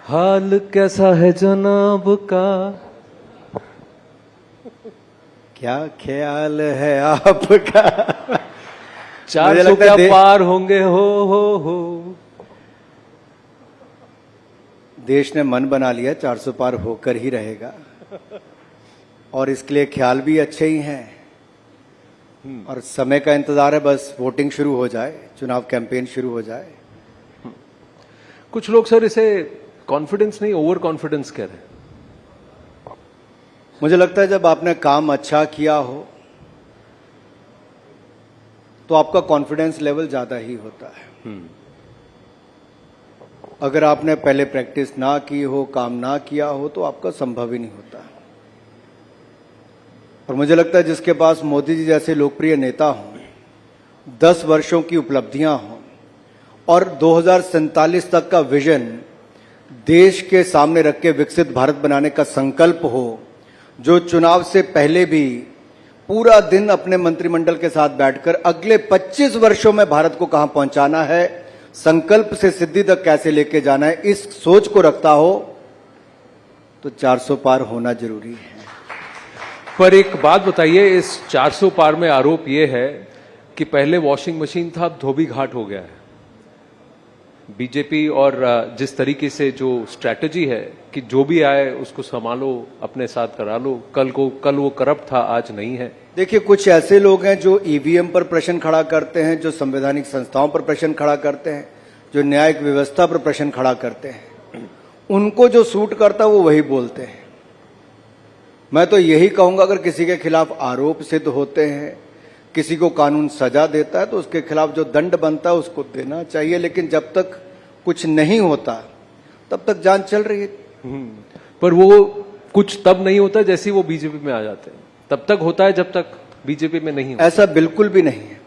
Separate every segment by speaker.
Speaker 1: हाल कैसा है जनाब का,
Speaker 2: क्या ख्याल है आपका।
Speaker 1: 400 क्या पार होंगे हो।
Speaker 2: देश ने मन बना लिया 400 पार होकर ही रहेगा, और इसके लिए ख्याल भी अच्छे ही हैं। और समय का इंतजार है, बस वोटिंग शुरू हो जाए, चुनाव कैंपेन शुरू हो जाए।
Speaker 1: कुछ लोग सर इसे कॉन्फिडेंस नहीं ओवर कॉन्फिडेंस कह रहे हैं।
Speaker 2: मुझे लगता है जब आपने काम अच्छा किया हो तो आपका कॉन्फिडेंस लेवल ज्यादा ही होता है। अगर आपने पहले प्रैक्टिस ना की हो, काम ना किया हो, तो आपका संभव ही नहीं होता। और मुझे लगता है जिसके पास मोदी जी जैसे लोकप्रिय नेता हों, 10 वर्षों की उपलब्धियां हों और 2047 तक का विजन देश के सामने रख के विकसित भारत बनाने का संकल्प हो, जो चुनाव से पहले भी पूरा दिन अपने मंत्रिमंडल के साथ बैठकर अगले 25 वर्षों में भारत को कहां पहुंचाना है, संकल्प से सिद्धि तक कैसे लेके जाना है, इस सोच को रखता हो तो 400 पार होना जरूरी है।
Speaker 1: पर एक बात बताइए, इस 400 पार में आरोप यह है कि पहले वॉशिंग मशीन था, अब धोबी घाट हो गया है। बीजेपी और जिस तरीके से जो स्ट्रैटेजी है कि जो भी आए उसको संभालो, अपने साथ करा लो, कल वो करप्ट था, आज नहीं है।
Speaker 2: देखिए, कुछ ऐसे लोग हैं जो ईवीएम पर प्रश्न खड़ा करते हैं, जो संवैधानिक संस्थाओं पर प्रश्न खड़ा करते हैं, जो न्यायिक व्यवस्था पर प्रश्न खड़ा करते हैं। उनको जो सूट करता है वो वही बोलते हैं। मैं तो यही कहूंगा, अगर किसी के खिलाफ आरोप सिद्ध होते हैं, किसी को कानून सजा देता है, तो उसके खिलाफ जो दंड बनता है उसको देना चाहिए। लेकिन जब तक कुछ नहीं होता तब तक जान चल रही है।
Speaker 1: पर वो कुछ तब नहीं होता जैसे वो बीजेपी में आ जाते हैं, तब तक होता है जब तक बीजेपी में नहीं होता।
Speaker 2: ऐसा बिल्कुल भी नहीं है।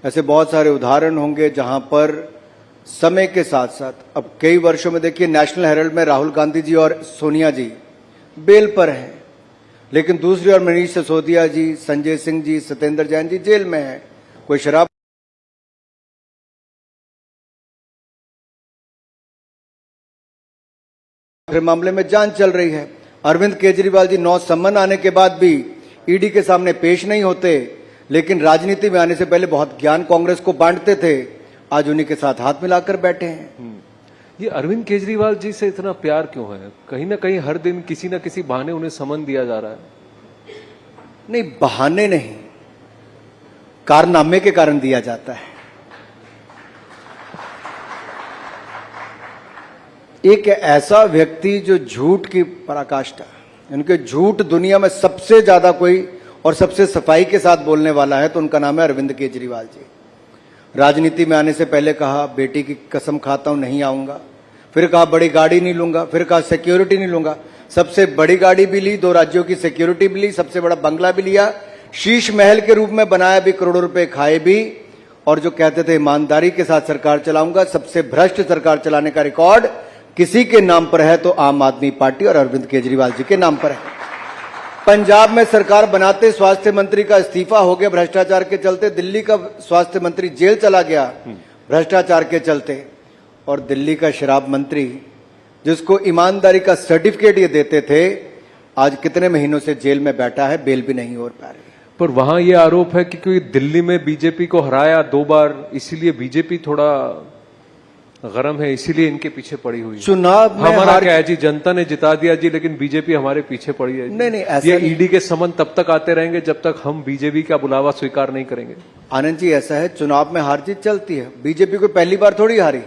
Speaker 2: ऐसे बहुत सारे उदाहरण होंगे जहां पर समय के साथ साथ, अब कई वर्षों में देखिए, नेशनल हेराल्ड में राहुल गांधी जी और सोनिया जी बेल पर हैं, लेकिन दूसरी ओर मनीष सिसोदिया जी, संजय सिंह जी, सत्येंद्र जैन जी जेल में हैं। कोई शराब मामले में जांच चल रही है। अरविंद केजरीवाल जी 9 सम्मन आने के बाद भी ईडी के सामने पेश नहीं होते, लेकिन राजनीति में आने से पहले बहुत ज्ञान कांग्रेस को बांटते थे, आज उन्हीं के साथ हाथ मिलाकर बैठे हैं।
Speaker 1: ये अरविंद केजरीवाल जी से इतना प्यार क्यों है? कहीं ना कहीं हर दिन किसी न किसी बहाने उन्हें समन दिया जा रहा है।
Speaker 2: नहीं, बहाने नहीं, कारनामे के कारण दिया जाता है। एक ऐसा व्यक्ति जो झूठ की पराकाष्ठा, उनके झूठ दुनिया में सबसे ज्यादा कोई और सबसे सफाई के साथ बोलने वाला है तो उनका नाम है अरविंद केजरीवाल जी। राजनीति में आने से पहले कहा बेटी की कसम खाता हूं नहीं आऊंगा, फिर कहा बड़ी गाड़ी नहीं लूंगा, फिर कहा सिक्योरिटी नहीं लूंगा। सबसे बड़ी गाड़ी भी ली, 2 राज्यों की सिक्योरिटी भी ली, सबसे बड़ा बंगला भी लिया, शीश महल के रूप में बनाया भी, करोड़ों रुपए खाए भी, और जो कहते थे ईमानदारी के साथ सरकार चलाऊंगा, सबसे भ्रष्ट सरकार चलाने का रिकॉर्ड किसी के नाम पर है तो आम आदमी पार्टी और अरविंद केजरीवाल जी के नाम पर है। पंजाब में सरकार बनाते स्वास्थ्य मंत्री का इस्तीफा हो गया भ्रष्टाचार के चलते, दिल्ली का स्वास्थ्य मंत्री जेल चला गया भ्रष्टाचार के चलते, और दिल्ली का शराब मंत्री जिसको ईमानदारी का सर्टिफिकेट ये देते थे, आज कितने महीनों से जेल में बैठा है, बेल भी नहीं हो पा रही।
Speaker 1: पर वहां ये आरोप है कि कोई दिल्ली में बीजेपी को हराया 2 बार, इसीलिए बीजेपी थोड़ा गरम है, इसीलिए इनके पीछे पड़ी हुई है।
Speaker 2: चुनाव में
Speaker 1: हमारा क्या है जी, जनता ने जिता दिया जी, लेकिन बीजेपी हमारे पीछे पड़ी है।
Speaker 2: नहीं, ऐसा
Speaker 1: ये ईडी के समन तब तक आते रहेंगे जब तक हम बीजेपी का बुलावा स्वीकार नहीं करेंगे।
Speaker 2: आनंद जी, ऐसा है, चुनाव में हार जीत चलती है। बीजेपी को पहली बार थोड़ी हारी।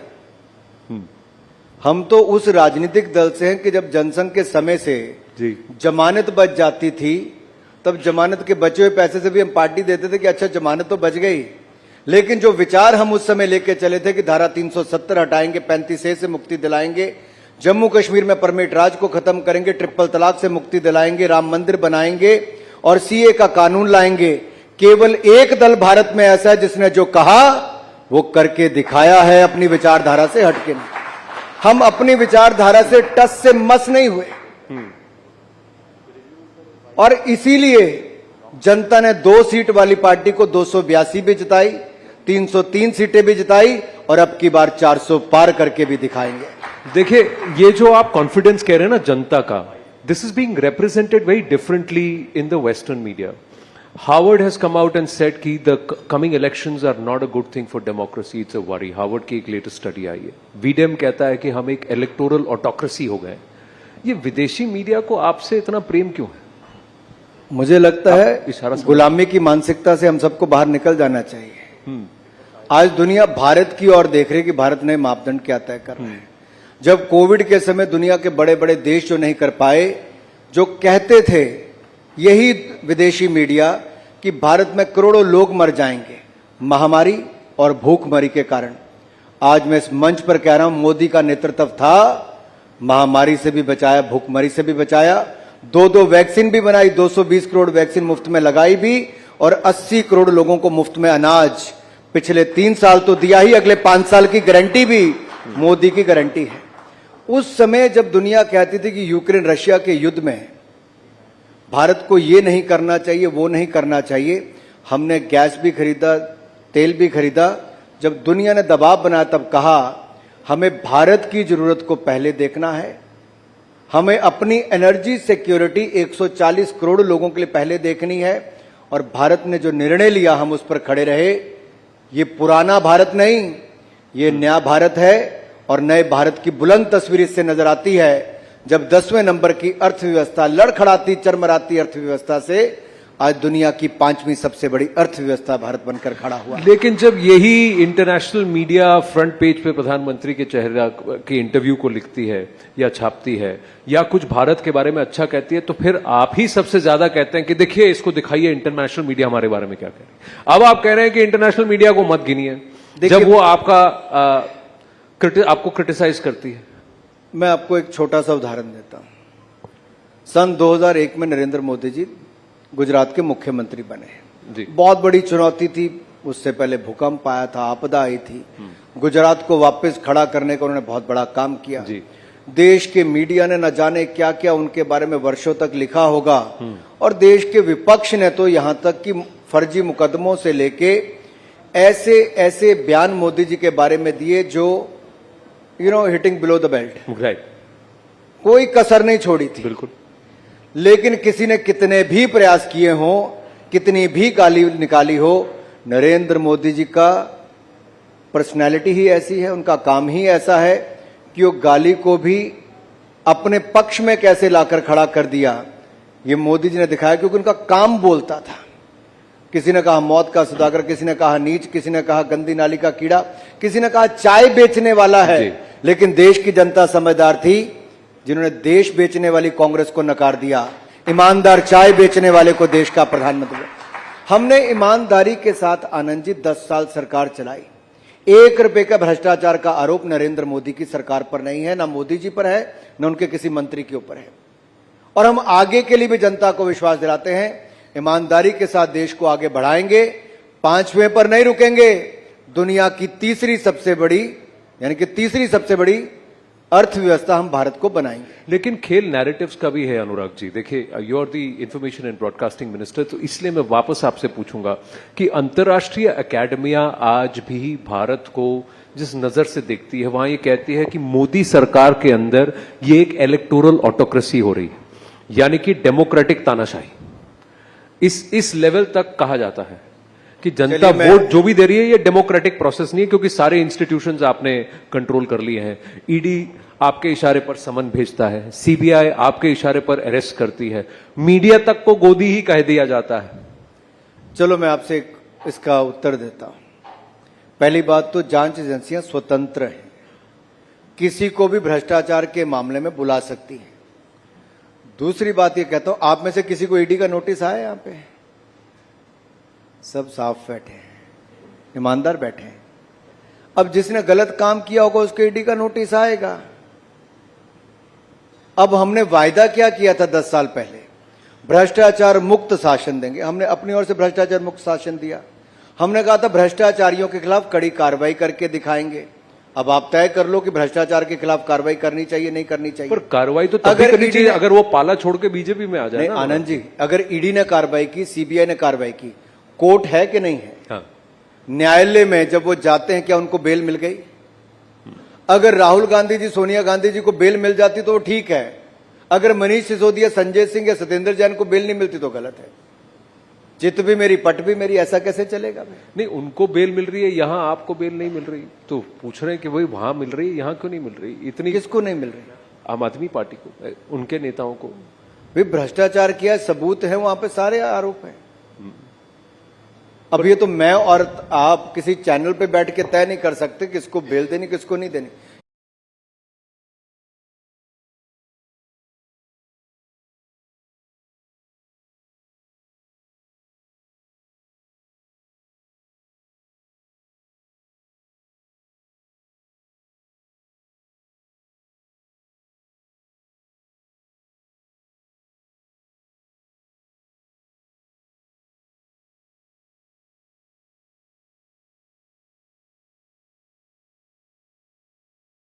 Speaker 2: हम तो उस राजनीतिक दल से हैं कि जब जनसंघ के समय से
Speaker 1: जी
Speaker 2: जमानत बच जाती थी, तब जमानत के बचे हुए पैसे से भी हम पार्टी देते थे कि अच्छा जमानत तो बच गई, लेकिन जो विचार हम उस समय लेके चले थे कि धारा 370 हटाएंगे, 35A से मुक्ति दिलाएंगे, जम्मू कश्मीर में परमिट राज को खत्म करेंगे, ट्रिपल तलाक से मुक्ति दिलाएंगे, राम मंदिर बनाएंगे और सीए का कानून लाएंगे। केवल एक दल भारत में ऐसा है जिसने जो कहा वो करके दिखाया है, अपनी विचारधारा से हटके नहीं। हम अपनी विचारधारा से टस से मस नहीं हुए, और इसीलिए जनता ने 2 सीट वाली पार्टी को 282 भी जिताई, 303 सीटें भी जिताई, और अब की बार 400 पार करके भी दिखाएंगे।
Speaker 1: देखिए, ये जो आप कॉन्फिडेंस कह रहे हैं ना जनता का, this is being represented very differently in the western media. Harvard has come out and said कि the coming elections are not a good thing for democracy, it's a worry. Harvard की एक latest study आई है. V-Dem कहता है कि हम एक electoral autocracy हो गए. ये विदेशी मीडिया को आपसे इतना प्रेम क्यों है?
Speaker 2: मुझे लगता है
Speaker 1: इशारा समझ-
Speaker 2: गुलामी की मानसिकता से हम सबको बाहर निकल जाना चाहिए. आज दुनिया भारत की ओर देख रही है कि भारत ने मापदंड क्या तय कर रहा है. जब कोविड के समय दुनिया के बड़े बड़े देश जो नहीं कर पाए, जो कहते थे यही विदेशी मीडिया कि भारत में करोड़ों लोग मर जाएंगे महामारी और भूखमरी के कारण, आज मैं इस मंच पर कह रहा हूं मोदी का नेतृत्व था, महामारी से भी बचाया, भूखमरी से भी बचाया, 2 वैक्सीन भी बनाई, 220 करोड़ वैक्सीन मुफ्त में लगाई भी, और 80 करोड़ लोगों को मुफ्त में अनाज पिछले 3 साल तो दिया ही, अगले 5 साल की गारंटी भी मोदी की गारंटी है. उस समय जब दुनिया कहती थी कि यूक्रेन रशिया के युद्ध में भारत को ये नहीं करना चाहिए, वो नहीं करना चाहिए, हमने गैस भी खरीदा, तेल भी खरीदा. जब दुनिया ने दबाव बनाया तब कहा हमें भारत की जरूरत को पहले देखना है, हमें अपनी एनर्जी सिक्योरिटी 140 करोड़ लोगों के लिए पहले देखनी है. और भारत ने जो निर्णय लिया हम उस पर खड़े रहे. ये पुराना भारत नहीं, ये नया भारत है. और नए भारत की बुलंद तस्वीर इससे नजर आती है जब 10वें नंबर की अर्थव्यवस्था लड़खड़ाती चरमराती अर्थव्यवस्था से आज दुनिया की 5वीं सबसे बड़ी अर्थव्यवस्था भारत बनकर खड़ा हुआ.
Speaker 1: लेकिन जब यही इंटरनेशनल मीडिया फ्रंट पेज पे प्रधानमंत्री के चेहरे के इंटरव्यू को लिखती है या छापती है या कुछ भारत के बारे में अच्छा कहती है, तो फिर आप ही सबसे ज्यादा कहते हैं कि देखिए इसको दिखाइए इंटरनेशनल मीडिया हमारे बारे में क्या कह रही है. अब आप कह रहे हैं कि इंटरनेशनल मीडिया को मत गिनिए जब वो आपको क्रिटिसाइज करती है.
Speaker 2: मैं आपको एक छोटा सा उदाहरण देता हूं. सन 2001 में नरेंद्र मोदी जी गुजरात के मुख्यमंत्री बने
Speaker 1: जी.
Speaker 2: बहुत बड़ी चुनौती थी. उससे पहले भूकंप आया था, आपदा आई थी. गुजरात को वापस खड़ा करने का उन्होंने बहुत बड़ा काम किया
Speaker 1: जी.
Speaker 2: देश के मीडिया ने न जाने क्या क्या उनके बारे में वर्षों तक लिखा होगा. और देश के विपक्ष ने तो यहां तक कि फर्जी मुकदमों से लेके ऐसे ऐसे बयान मोदी जी के बारे में दिए जो hitting below the belt,
Speaker 1: right,
Speaker 2: कोई कसर नहीं छोड़ी थी.
Speaker 1: बिल्कुल.
Speaker 2: लेकिन किसी ने कितने भी प्रयास किए हों, कितनी भी गाली निकाली हो, नरेंद्र मोदी जी का पर्सनैलिटी ही ऐसी है, उनका काम ही ऐसा है कि वो गाली को भी अपने पक्ष में कैसे लाकर खड़ा कर दिया, ये मोदी जी ने दिखाया. क्योंकि उनका काम बोलता था. किसी ने कहा मौत का सौदागर, किसी ने कहा नीच, किसी ने कहा गंदी नाली का कीड़ा, किसी ने कहा चाय बेचने वाला है. लेकिन देश की जनता समझदार थी जिन्होंने देश बेचने वाली कांग्रेस को नकार दिया, ईमानदार चाय बेचने वाले को देश का प्रधानमंत्री. हमने ईमानदारी के साथ आनंद जी 10 साल सरकार चलाई. 1 रुपए का भ्रष्टाचार का आरोप नरेंद्र मोदी की सरकार पर नहीं है, ना मोदी जी पर है, न उनके किसी मंत्री के ऊपर है. और हम आगे के लिए भी जनता को विश्वास दिलाते हैं, ईमानदारी के साथ देश को आगे बढ़ाएंगे, 5वें पर नहीं रुकेंगे. दुनिया की तीसरी सबसे बड़ी अर्थव्यवस्था हम भारत को बनाएंगे.
Speaker 1: लेकिन खेल नैरेटिव्स का भी है अनुराग जी. देखिए, you are the information and broadcasting minister, तो इसलिए मैं वापस आपसे पूछूंगा कि अंतर्राष्ट्रीय अकेडमियां आज भी भारत को जिस नजर से देखती है वहां ये कहती है कि मोदी सरकार के अंदर ये एक इलेक्टोरल ऑटोक्रेसी हो रही है, यानी कि डेमोक्रेटिक तानाशाही. इस लेवल तक कहा जाता है कि जनता वोट जो भी दे रही है ये डेमोक्रेटिक प्रोसेस नहीं है, क्योंकि सारे इंस्टीट्यूशंस आपने कंट्रोल कर लिए हैं. ईडी आपके इशारे पर समन भेजता है, सीबीआई आपके इशारे पर अरेस्ट करती है, मीडिया तक को गोदी ही कह दिया जाता है.
Speaker 2: चलो मैं आपसे इसका उत्तर देता हूं. पहली बात तो जांच एजेंसियां स्वतंत्र हैं, किसी को भी भ्रष्टाचार के मामले में बुला सकती हैं. दूसरी बात ये कहता हूं, आप में से किसी को ईडी का नोटिस आया? यहां पे सब साफ बैठे हैं, ईमानदार बैठे हैं. अब जिसने गलत काम किया होगा उसको ईडी का नोटिस आएगा. अब हमने वायदा क्या किया था 10 साल पहले, भ्रष्टाचार मुक्त शासन देंगे. हमने अपनी ओर से भ्रष्टाचार मुक्त शासन दिया. हमने कहा था भ्रष्टाचारियों के खिलाफ कड़ी कार्रवाई करके दिखाएंगे. अब आप तय कर लो कि भ्रष्टाचार के खिलाफ कार्रवाई करनी चाहिए, नहीं करनी चाहिए.
Speaker 1: पर कार्रवाई तो तभी करनी चाहिए अगर वो पाला छोड़ के बीजेपी में आ जाए ना.
Speaker 2: आनंद जी, अगर ईडी ने कार्रवाई की, सीबीआई ने कार्रवाई की, कोर्ट है कि नहीं है?
Speaker 1: हाँ.
Speaker 2: न्यायालय में जब वो जाते हैं क्या उनको बेल मिल गई? अगर राहुल गांधी जी सोनिया गांधी जी को बेल मिल जाती तो वो ठीक है, अगर मनीष सिसोदिया, संजय सिंह या सत्येंद्र जैन को बेल नहीं मिलती तो गलत है। चित भी मेरी पट भी मेरी, ऐसा कैसे चलेगा?
Speaker 1: नहीं, उनको बेल मिल रही है, यहाँ आपको बेल नहीं मिल रही, तो पूछ रहे हैं कि वही वहां मिल रही है, यहाँ क्यों नहीं मिल रही? इतनी
Speaker 2: किसको नहीं मिल रही?
Speaker 1: आम आदमी पार्टी को, उनके नेताओं को।
Speaker 2: भाई भ्रष्टाचार किया, सबूत है, वहां पे सारे आरोप हैं। अब ये तो मैं और आप किसी चैनल पे बैठ के तय नहीं कर सकते किसको बेल देनी किसको नहीं देनी।